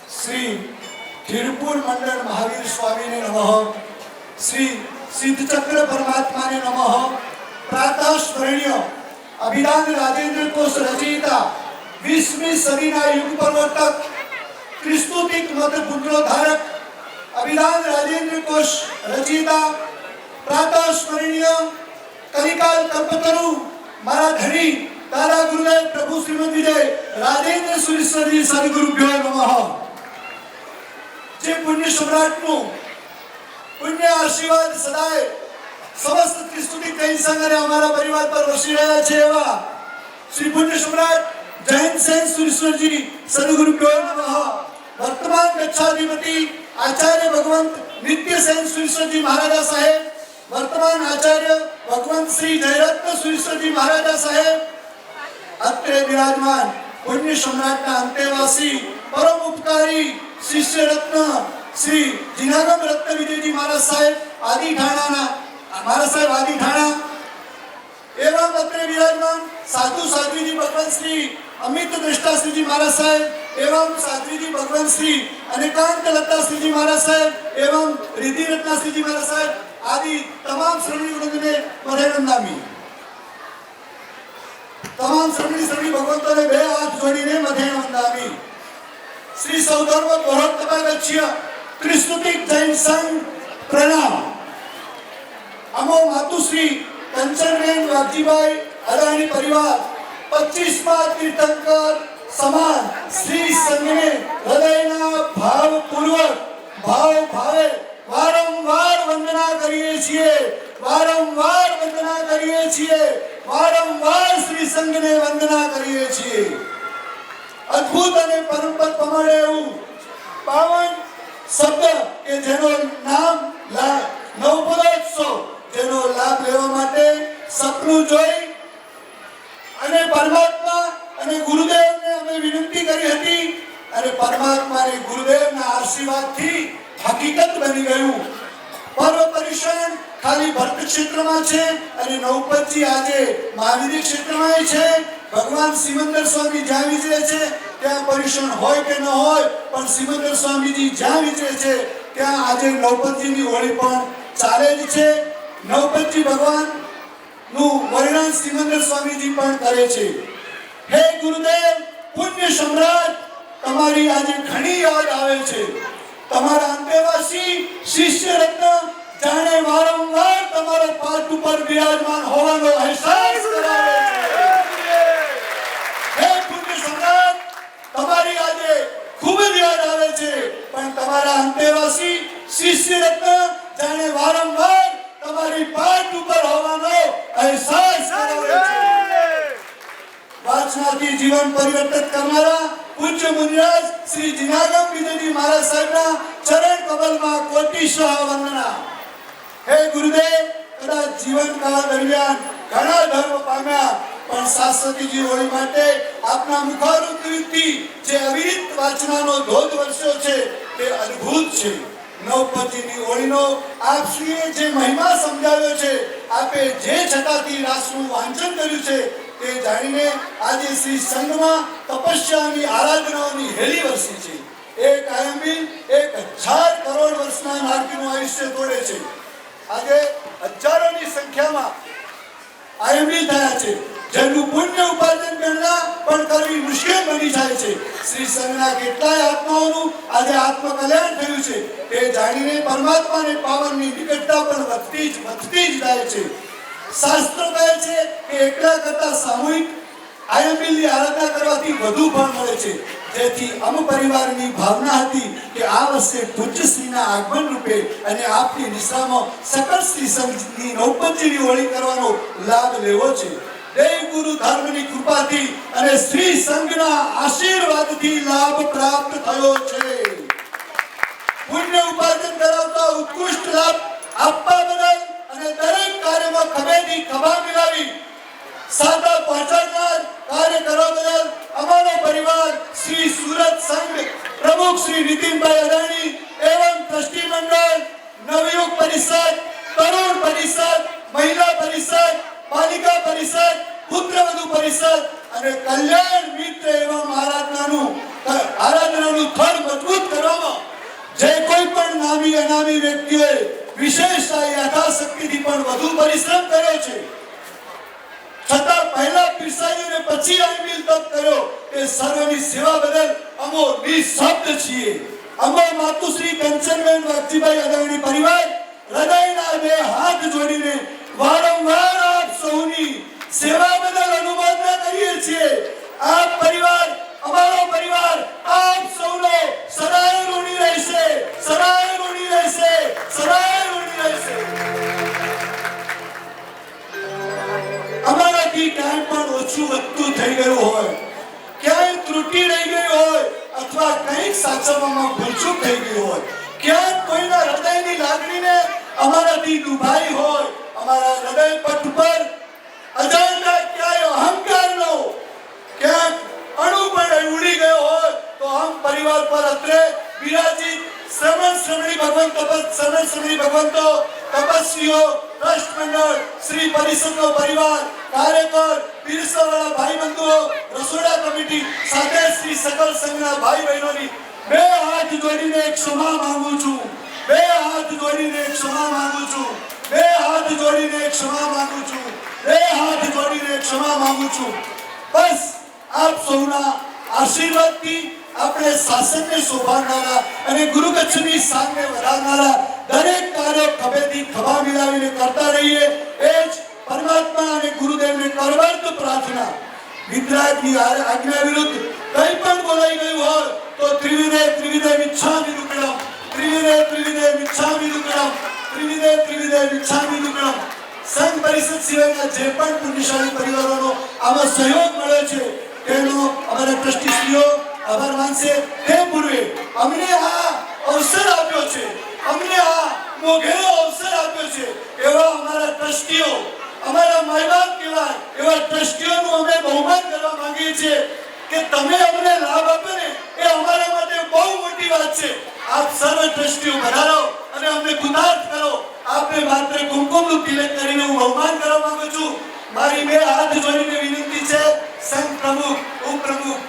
श्री खिरपुर मंडल महावीर स्वामी ने नमः। श्री सिद्धचक्र परमात्मा ने नमः। प्रातः स्मरणीय अभिधान राजेंद्र कोश रचयिता 20મી સદીના યુગ પ્રવર્તક ક્રિસ્તુતિક મત પુત્રોદ્ધારક અભિધાન રાજેન્દ્ર કોશ રચયિતા પ્રાતઃ સ્મરણીય કલિકાલ કલ્પતરુ મારા ધણી તારા ગુરુદેવ પ્રભુ શ્રીમદ વિજય રાજેન્દ્ર સુરેશ્વરજી સદગુરુભ્યો નમઃ। જે પુણ્ય સમ્રાટનું પુણ્ય આશીર્વાદ સદાય સમસ્ત ક્રિસ્તુતિક જૈન સંઘ અને અમારા પરિવાર પર વરસી રહ્યા છે એવા શ્રી પુણ્ય સમ્રાટ जैन सेन सुरेश्वर जी सदगुरुभ्यो नमः। वर्तमान गच्छाधिपति आचार्य भगवंत नित्य सेन सुरेश्वर जी महाराजा साहेब, वर्तमान आचार्य भगवंत श्री जयरत्न सुरेश्वर जी महाराजा साहेब, अत्रे विराजमान पुण्य सम्राटना अंतेवासी परम उपकारी शिष्य रत्न श्री जिनागम रत्न विजय जी महाराज साहेब आदि ठाणा महाराज साहेब आदि ठाणा एवं अत्रे विराजमान साधु साध्वी जी भगवंत श्री अमित दृष्टा श्री जी महाराज साहेब एवं साध्वी जी भगवंत श्री अनेकांत लता श्री जी महाराज साहेब एवं रिद्धि रत्ना श्री जी महाराज साहेब आदि तमाम श्रमणी वृंद ने बधाई वंदामी। तमाम श्रमणी भगवंतों ने बे हाथ जोड़ीने बधाई वंदामी। श्री सौधर्म बृहत्तपागच्छ्य त्रिस्तुतिक जैन संघ प्रणाम। अमो मातुश्री कंचनबेन वाघजीभाई अदाणी परिवार 25મા तीर्थंकर સમાન શ્રી સંઘને હૃદયના ભાવપૂર્વક ભાવ ભાવે વારંવાર વંદના કરીએ છીએ, વારંવાર વંદના કરીએ છીએ, વારંવાર શ્રી સંઘને વંદના કરીએ છીએ। અદ્ભુત અને પરંપરા પ્રમાણે એવું પાવન શબ્દ કે જેનો નામ નવપદોત્સવ જેનો લાભ લેવા માટે સપનું જોઈ અને પરમાત્મા અને ગુરુદેવને અમે વિનંતી કરી હતી અને પરમાત્મા અને ગુરુદેવના આશીર્વાદથી હકીકત બની ગયું। પર્વ પરિષદ ખાલી ભરત ક્ષેત્રમાં છે અને નવપતજી આજે મહાવીર ક્ષેત્રમાં છે। ભગવાન સિમંદર સ્વામી જ્યાં વિચરે છે ત્યાં પરિષદ હોય કે ન હોય પણ સિમંદર સ્વામીજી જ્યાં વિચરે છે ત્યાં આજે નવપતજીની હોળી પણ ચાલે જ છે। નવપતજી ભગવાન નું વર્ણન સિમંદર સ્વામીજી પણ કરે છે। હે ગુરુદેવ પુણ્ય સમ્રાટ તમારી આજે ઘણી યાદ આવે છે। તમારા અંતેવાસી શિષ્ય રત્ન જાણે વારંવાર તમારા પાઠ ઉપર વિરાજમાન હોવાનો અહેસાસ કરાવે છે। હે પુણ્ય સમ્રાટ તમારી આજે ખૂબ જ યાદ આવે છે પણ તમારા અંતેવાસી શિષ્ય રત્ન જાણે વારંવાર તમારી પાઠ ઉપર હોવાનો અહેસાસ કરાવે છે। વાચનાથી જીવન પરિવર્તન કરનારા પૂજ્ય મુનિરાજ શ્રી જીનાગમ વિજયજી મહારાજ સાહેબના ચરણ કમલમાં કોટીશઃ વંદના। હે ગુરુદેવ કદાચ જીવનકાળ દરમિયાન ઘણા ધર્મ પામ્યા પણ શાસ્ત્રીજી હોળી માટે આપના મુખારવૃત્તિ જે અવિરત વાચનાનો ધોધ વરસ્યો છે તે અદ્ભુત છે। નવપતજીની હોળીનો આપશ્રીએ જે મહિમા સમજાવ્યો છે આપે જે છતાથી રાસનું વાંચન કર્યું છે તે જાણીને આજે શ્રી સંઘમાં તપસ્યાની આરાધનાઓની હેલી વરસી છે। એક આયંબિલ 1000 કરોડ વર્ષના નારકીનું આયુષ્ય તોડે છે। આજે હજારોની સંખ્યામાં આયંબિલ થયા છે જેનું પુણ્ય ઉપાર્જન ગણના પણ કરવી મુશ્કેલ બની જાય છે। શ્રી સંઘના કેટલાય આત્માઓનું આજે આત્મકલ્યાણ થયું છે તે જાણીને પરમાત્માને પાવનની નિકટતા પણ વધતી જ જાય છે। શાસ્ત્રો કહે છે કે એકલા કરતા સામૂહિક આયંબિલની આરાધના કરવાથી વધુ ફળ મળે છે। જેથી અમ પરિવારની ભાવના હતી કે આ વર્ષે પૂજ્યશ્રીના આગમન રૂપે અને આપની નિશ્રામાં સકળ શ્રી સંઘની નવપતજીની હોળી કરવાનો લાભ લેવો છે। દેવ ગુરુ ધર્મની કૃપાથી અને શ્રી સંઘના આશીર્વાદથી લાભ પ્રાપ્ત થયો છે। પુણ્ય ઉપાર્જન કરાવતા ઉત્કૃષ્ટ લાભ આપવા બદલ અને દરેક કાર્યમાં ખભેથી ખભા મિલાવી સાદા પહોંચાડનાર કાર્ય કરવા બદલ અમારો પરિવાર શ્રી સુરત સંઘ પ્રમુખ શ્રી નીતિનભાઈ અદાણી એવं ટ્રસ્ટી મંડળ નવયુગ પરિષદ તરુણ પરિષદ મહિલા પરિષદ બાલિકા પરિષદ પુત્રવધુ પરિષદ અને કલ્યાણ મિત્ર એવं આરાધનાનું થડ મજબૂત અનામી વ્યક્તિઓએ વિશેષ યથાશક્તિથી પણ વધુ પરિશ્રમ કર્યો છે, છતાં પહેલા પીરસાયું ને પછી આઈમિલ તપ કર્યો એ સર્વની સેવા બદલ અમો નિશબ્દ છીએ. અમો માતુશ્રી કંચનબેન વાઘજીભાઈ અદાણી પરિવાર હૃદયના બે હાથ જોડીને વારંવાર આપ સૌની સેવા બદલ અનુમોદના કરીએ છીએ. આપ પરિવાર, અમારો પરિવાર આપ સૌનો સદાય ઋણી રહેશે, સદાય ઋણી રહેશે, સદાય ઋણી રહેશે. અમારાથી ક્યાંય પણ ઓછું વધતું થઈ ગયું હોય, ક્યાંય ત્રુટિ રહી ગઈ હોય અથવા કંઈક સાચવવામાં ભૂલચૂક થઈ ગઈ હોય, ક્યાંક કોઈના હૃદયની લાગણીને અમારાથી દુભાઈ હોય, અમારા હૃદય પટ પર અજાણતા ક્યાંય અહંકારનો ક્યાંક અણુ પણ ઉડી ગયો હોય તો આમ પરિવાર પર અત્રે બિરાજિત શ્રમણી ભગવંતો, તપસ્વીઓ, ટ્રસ્ટ મંડળ, શ્રી પરિષદનો પરિવાર, કાર્યકર, પીરસવાળા ભાઈ બંધુઓ, રસોડા કમિટી સાથે શ્રી સકલ સંઘના ભાઈ બહેનોની બે હાથ જોડીને એક ક્ષમા માંગુ છું, બે હાથ જોડીને એક ક્ષમા માંગુ છું, બે હાથ જોડીને એક ક્ષમા માંગુ છું, બે હાથ જોડીને એક ક્ષમા માંગુ છું. બસ આપ સૌના આશીર્વાદથી આપણે શાસનને શોભાવનારા અને ગુરુ કચ્છની શાનને વધારનારા દરેક કાર્યો ખભેથી ખભા મિલાવીને કરતા રહીએ એ જ પરમાત્મા અને ગુરુદેવને કરવર્ત પ્રાર્થના. વિતરાગની આજ્ઞા વિરુદ્ધ કંઈ પણ બોલાઈ ગયું હોય તો ત્રિવિધે મિચ્છામિ દુક્કડમ, ત્રિવિધે મિચ્છામિ દુક્કડમ, ત્રિવિધે મિચ્છામિ દુક્કડમ. સંઘ પરિષદ સિવાયના જે પણ પુણ્યશાળી પરિવારોનો આમાં સહયોગ મળે છે તેનો અમારા ટ્રસ્ટીશ્રીઓ આભાર માનશે. તે પૂર્વે અમને આ અવસર આપ્યો છે, અમને આ મોઘેરો અવસર આપ્યો છે એવા અમારા ટ્રસ્ટીઓ, અમારા માયબાપ કહેવાય એવા ટ્રસ્ટીઓનું અમે બહુમાન કરવા માંગીએ છીએ કે તમે અમને લાભ આપો ને એ અમારા માટે બહુ મોટી વાત છે. આપ સર્વ ટ્રસ્ટીઓ વધારો અને અમને કૃતાર્થ કરો. આપને માત્ર કુમકુમનું તિલક કરીને હું બહુમાન કરવા માંગુ છું. મારી બે હાથ જોડીને વિનંતી છે સંઘ પ્રમુખ, ઉપપ્રમુખ